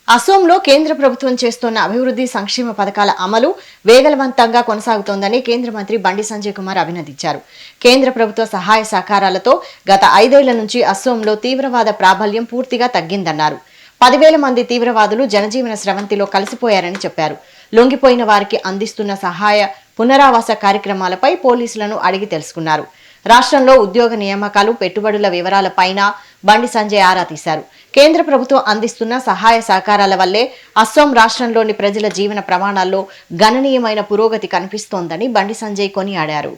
అసోంలో కేంద్ర ప్రభుత్వం చేస్తున్న అభివృద్ధి సంక్షేమ పథకాల అమలు వేగవంతంగా కొనసాగుతోందని కేంద్ర మంత్రి బండి సంజయ్ కుమార్ అభినందించారు. కేంద్ర ప్రభుత్వ సహాయ సహకారాలతో గత 5 ఏళ్ల నుంచి అసోంలో తీవ్రవాద ప్రాబల్యం పూర్తిగా తగ్గిందన్నారు. 10,000 మంది తీవ్రవాదులు జనజీవన స్రవంతిలో కలిసిపోయారని చెప్పారు. లొంగిపోయిన వారికి అందిస్తున్న సహాయ పునరావాస కార్యక్రమాలపై పోలీసులను అడిగి తెలుసుకున్నారు. రాష్ట్రంలో ఉద్యోగ నియామకాలు, పెట్టుబడుల వివరాలపైన బండి సంజయ్ ఆరా తీశారు. కేంద్ర ప్రభుత్వం అందిస్తున్న సహాయ సహకారాల వల్లే అస్సాం రాష్ట్రంలోని ప్రజల జీవన ప్రమాణాల్లో గణనీయమైన పురోగతి కనిపిస్తోందని బండి సంజయ్ కొనియాడారు.